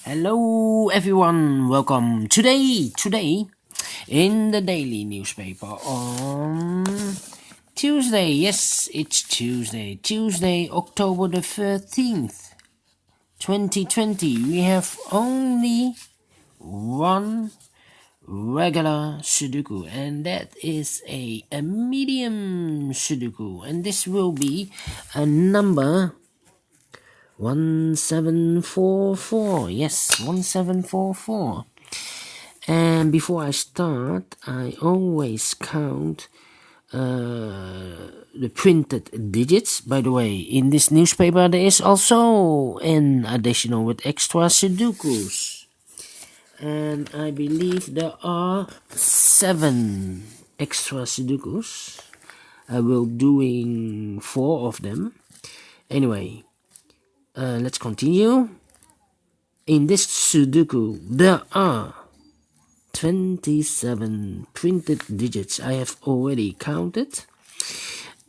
Hello everyone, welcome today in the daily newspaper on Tuesday. Yes, it's Tuesday, October the 13th, 2020. We have only one regular Sudoku, and that is a medium Sudoku, and this will be a number 1744. Yes, 1744. And before I start, I always count the printed digits. By the way, in this newspaper there is also an additional with extra Sudokus, and I believe there are 7 extra Sudokus. I will doing 4 of them. Anyway, let's continue. In this Sudoku, there are 27 printed digits. I have already counted.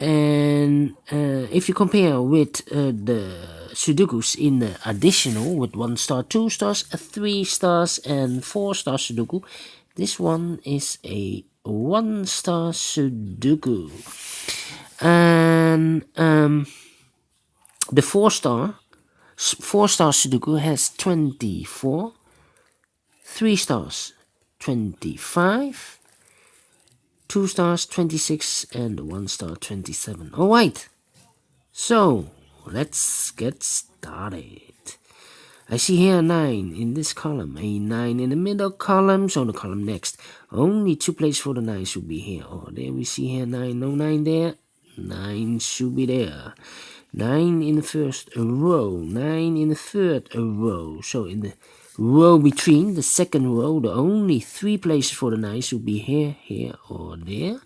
And if you compare with the Sudokus in the additional with 1 star, 2 stars, 3 stars, and 4 star Sudoku, this one is a 1 star Sudoku. And the 4 star Sudoku has 24, 3 stars 25, 2 stars 26, and 1 star 27. Alright, so let's get started. I see here 9 in this column, a 9 in the middle column, so the column next. Only 2 places for the 9 should be here. Oh, there we see here 9, no 9 there. 9 should be there. 9 in the first row, 9 in the third row. So in the row between the second row, the only 3 places for the 9 should be here, here, or there.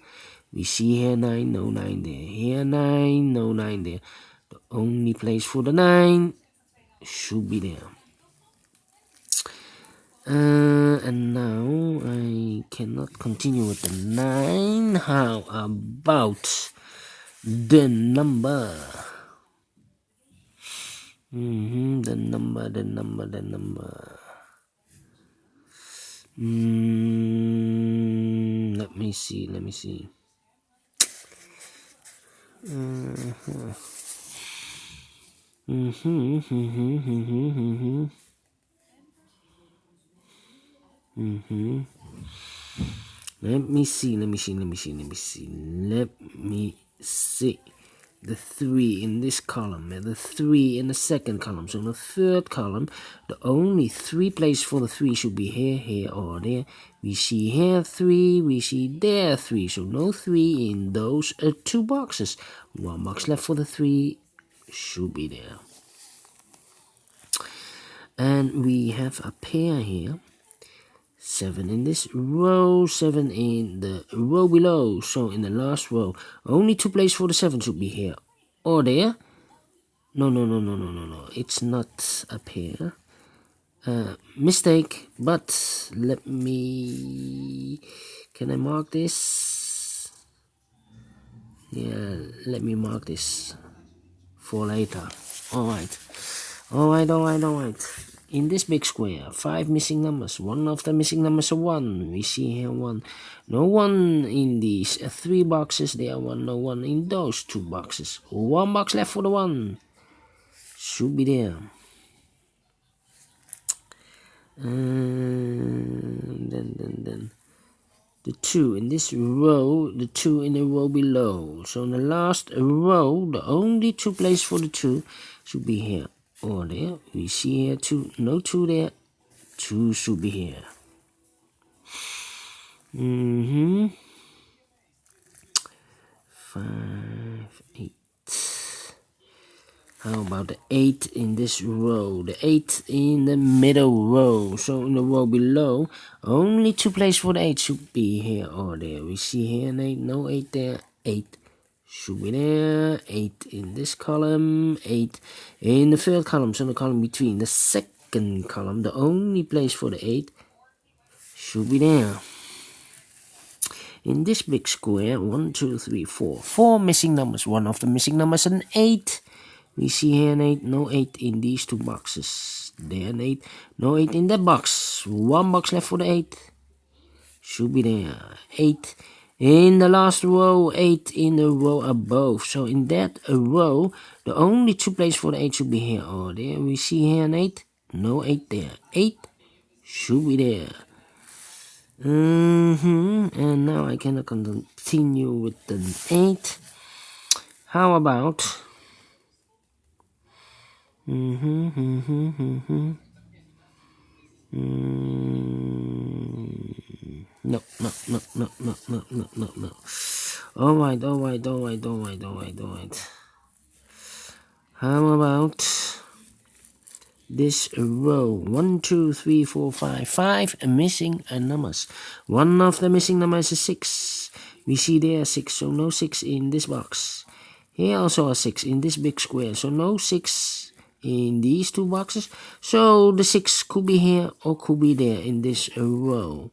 We see here 9, no 9 there. Here 9, no 9 there. The only place for the 9 should be there. And now I cannot continue with the 9. How about the number? The number. Let me see. Let me see. The 3 in this column and the 3 in the second column. So in the third column, the only 3 places for the 3 should be here, here, or there. We see here 3, we see there 3. So no 3 in those 2 boxes. 1 box left for the 3 should be there. And we have a pair here. 7 in this row, 7 in the row below. So in the last row, only 2 places for the 7 should be here or there. No. It's not a pair. Mistake, but let me... Can I mark this? Yeah, let me mark this for later. Alright. In this big square, 5 missing numbers. 1 of the missing numbers is 1. We see here 1. No 1 in these 3 boxes. There are 1. No 1 in those 2 boxes. 1 box left for the 1. Should be there. Then the 2 in this row. The 2 in the row below. So in the last row, the only 2 places for the 2 should be here or there. We see here 2, no 2 there. 2 should be here. 5, 8. How about the 8 in this row? The 8 in the middle row. So in the row below, only 2 places for the 8 should be here or there. We see here an 8, no 8 there. 8 should be there. 8 in this column. 8 in the third column. So the column between the second column, the only place for the 8 should be there. In this big square, 1, 2, 3, 4. 4 missing numbers. 1 of the missing numbers is an 8. We see here an 8, no 8 in these 2 boxes. There an 8. No 8 in that box. One box left for the 8. Should be there. 8 in the last row. 8 in the row above. So in that row, the only two places for the 8 should be here. Oh, there we see here an 8. No 8 there. 8 should be there. And now I cannot continue with the 8. How about no. Alright. How about this row? 1, 2, 3, 4, 5. 5 missing numbers. One of the missing numbers is 6. We see there 6, so no 6 in this box. Here also a 6 in this big square, so no 6 in these two boxes. So the 6 could be here or could be there in this row.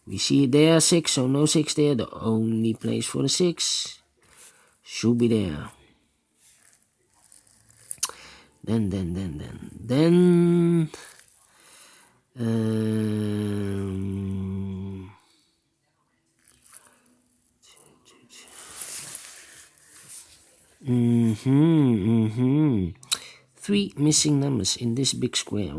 We see there 6, so no 6 there. The only place for the 6 should be there. Then 3 missing numbers in this big square.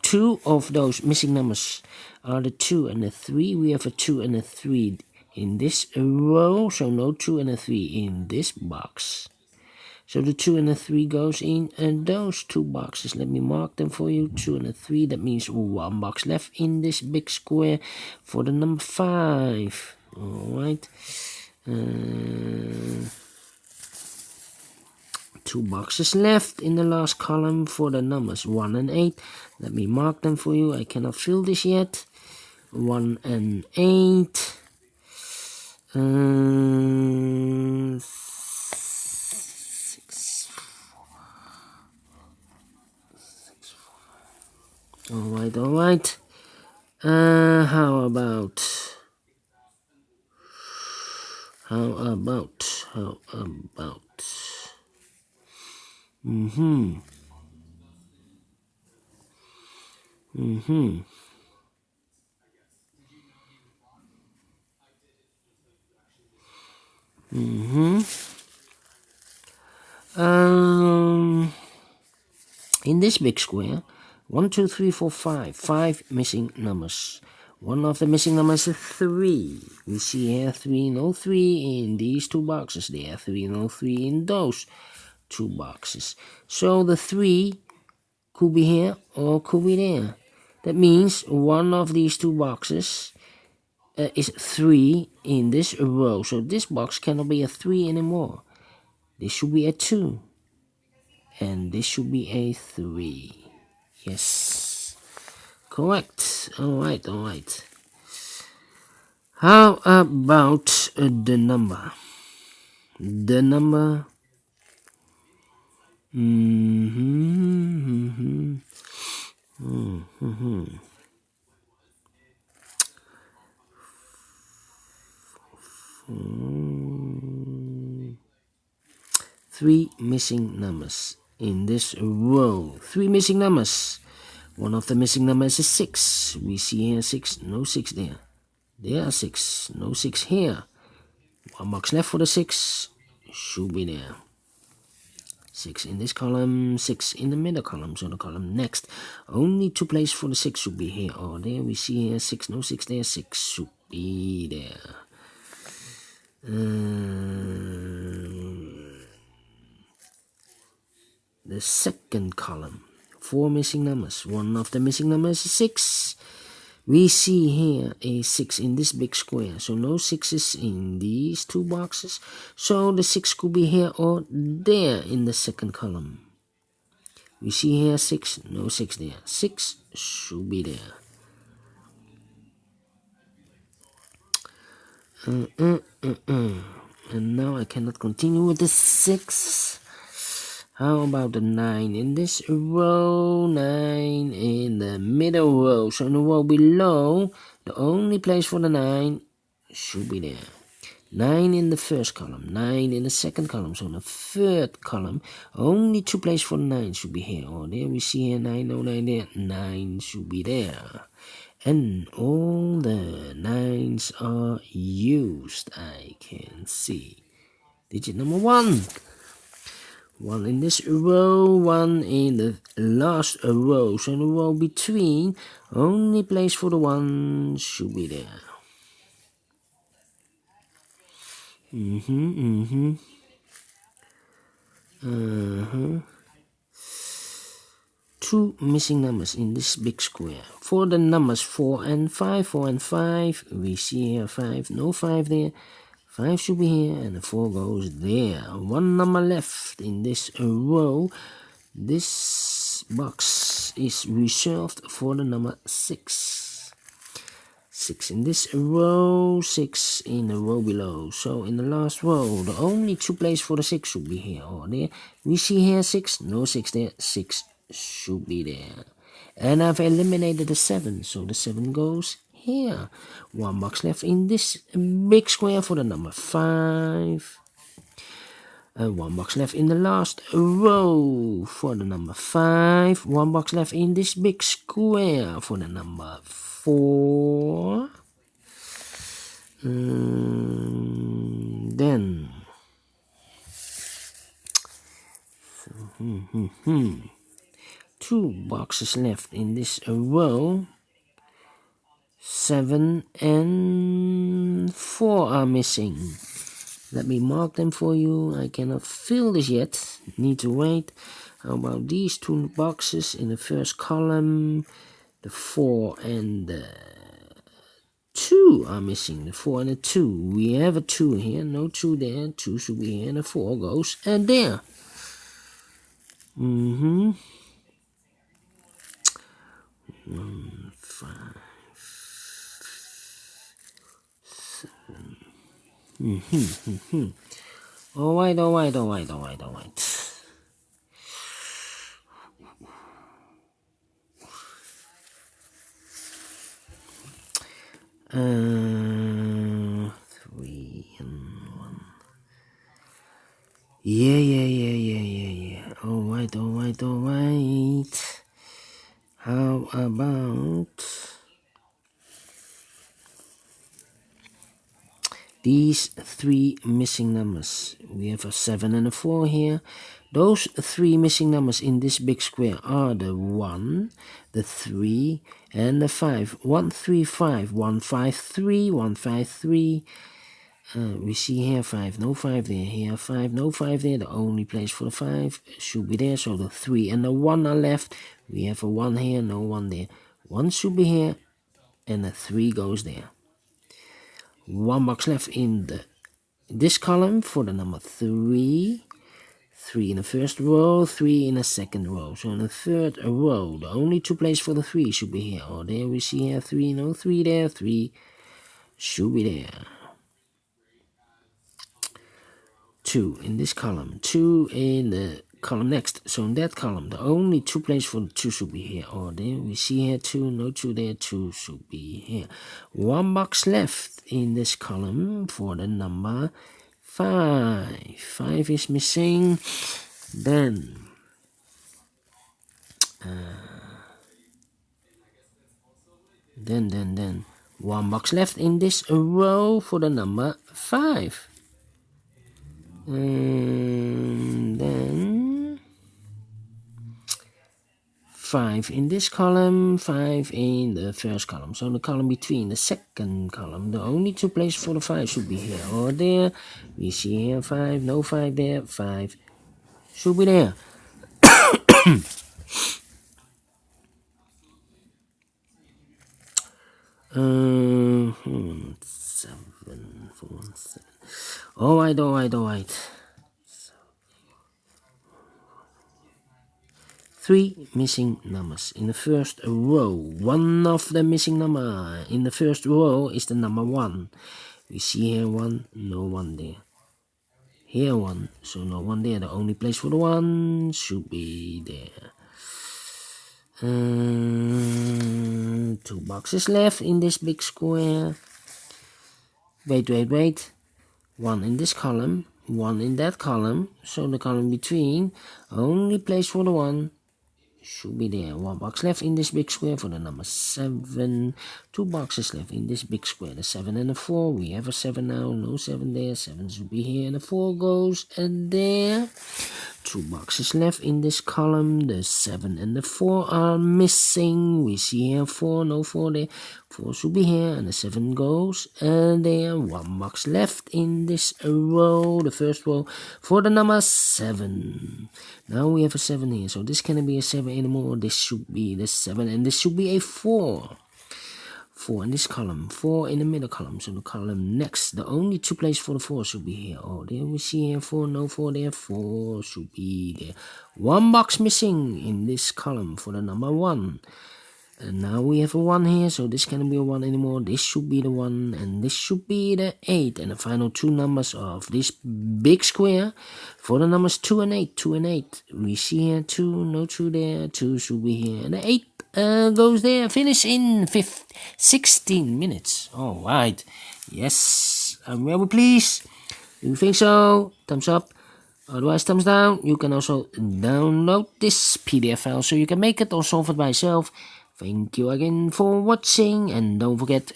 Two of those missing numbers are the 2 and the 3. We have a 2 and a 3 in this row, so no 2 and a 3 in this box. So the 2 and the 3 goes in those two boxes. Let me mark them for you. 2 and a 3. That means one box left in this big square for the number 5. Alright. 2 boxes left in the last column for the numbers 1 and 8. Let me mark them for you. I cannot fill this yet. 1 and 8. 6. Alright. How about in this big square, 1, 2, 3, 4, 5. 5 missing numbers. One of the missing numbers is 3. We see here 3, no 3 in these two boxes. There 3, no 3 in those two boxes. So the 3 could be here or could be there. That means one of these two boxes is 3 in this row. So this box cannot be a 3 anymore. This should be a 2. And this should be a 3. Yes. Correct. Alright. How about the number? The number. 3 missing numbers in this row. 3 missing numbers. One of the missing numbers is 6. We see here 6, no 6 there. There are 6, no 6 here. One box left for the 6. Should be there. 6 in this column, 6 in the middle column. So the column next. Only 2 places for the 6 should be here or there. We see here 6, no 6 there. 6 should be there. The second column, 4 missing numbers. One of the missing numbers is 6. We see here a 6 in this big square. So no 6s in these two boxes. So the 6 could be here or there in the second column. We see here 6, no 6 there. 6 should be there. And now I cannot continue with the 6. How about the 9 in this row? 9 in the middle row. So in the row below, the only place for the 9 should be there. 9 in the first column, 9 in the second column. So in the third column, only 2 places for the 9 should be here or there. We see here 9, no 9 there. 9 should be there. And all the 9s are used, I can see. Digit number 1. 1 in this row, 1 in the last row. So in the row between, only place for the 1 should be there. 2 missing numbers in this big square. For the numbers 4 and 5, 4 and 5, we see here 5, no 5 there. 5 should be here and the 4 goes there. 1 number left in this row. This box is reserved for the number 6. 6 in this row, 6 in the row below. So in the last row, the only 2 places for the 6 should be here or there. We see here 6, no 6 there, 6 should be there. And I've eliminated the 7, so the 7 goes here. 1 box left in this big square for the number 5. 1 box left in the last row for the number 5. 1 box left in this big square for the number 4. Then 2 boxes left in this row. 7 and 4 are missing. Let me mark them for you. I cannot fill this yet. Need to wait. How about these 2 boxes in the first column? The 4 and the 2 are missing. The 4 and the 2. We have a 2 here. No 2 there. 2 should be here. And the 4 goes and there. 1, 5, 7. Alright. Three and 1. Yeah. Alright. How about these 3 missing numbers? We have a 7 and a 4 here. Those 3 missing numbers in this big square are the 1, the 3, and the 5. 1, 3, 5. 1, 5, 3. 1, 5, 3. We see here 5, no 5 there. Here 5, no 5 there. The only place for the 5 should be there. So the 3 and the 1 are left. We have a 1 here, no 1 there. 1 should be here, and the 3 goes there. 1 box left in this column for the number 3. 3 in the first row, 3 in the second row. So in the third row, the only 2 places for the 3 should be here. Or there we see here 3, no 3 there. 3 should be there. 2 in this column, 2 in the column next. So in that column, the only 2 places for the 2 should be here. Or there we see here 2, no 2 there. 2 should be here. 1 box left in this column for the number 5. 5 is missing. Then 1 box left in this row for the number 5. And then 5 in this column, 5 in the first column. So the column between the second column, the only 2 places for the 5 should be here or there. We see here 5, no 5 there. 5 should be there. 7, 4, 7. Alright. 3 missing numbers in the first row. One of the missing number in the first row is the number 1. We see here 1, no 1 there. Here 1, so no 1 there. The only place for the 1 should be there. 2 boxes left in this big square. Wait. 1 in this column, 1 in that column, so the column between, only place for the 1 should be there. 1 box left in this big square for the number 7. 2 boxes left in this big square, the 7 and the 4. We have a 7 now, no 7 there. 7 should be here, and the 4 goes and there. 2 boxes left in this column, the 7 and the 4 are missing. We see here 4, no 4 there. 4 should be here, and the 7 goes and there. 1 box left in this row, the first row, for the number 7. Now we have a 7 here, so this cannot be a 7 anymore. This should be the 7, and this should be a 4. 4 in this column, 4 in the middle column, so the column next, the only 2 places for the 4 should be here. Oh, there we see here 4, no 4 there, 4 should be there. 1 box missing in this column for the number 1. And now we have a 1 here, so this cannot be a 1 anymore. This should be the 1, and this should be the 8. And the final 2 numbers of this big square for the numbers 2 and 8. 2 and 8. We see here 2, no 2 there. 2 should be here, and the 8 goes there. Finish in 16 minutes. Alright. Yes, I'm very pleased. If you think so, thumbs up. Otherwise, thumbs down. You can also download this PDF file so you can make it or solve it by yourself. Thank you again for watching, and don't forget,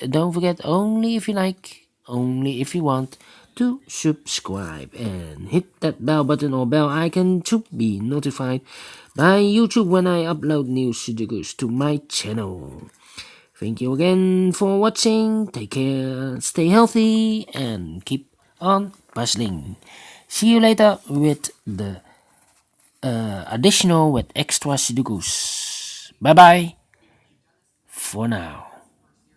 only if you like, only if you want, to subscribe and hit that bell button or bell icon to be notified by YouTube when I upload new Sudokus to my channel. Thank you again for watching. Take care, stay healthy, and keep on puzzling. See you later with the additional with extra Sudokus. Bye bye for now.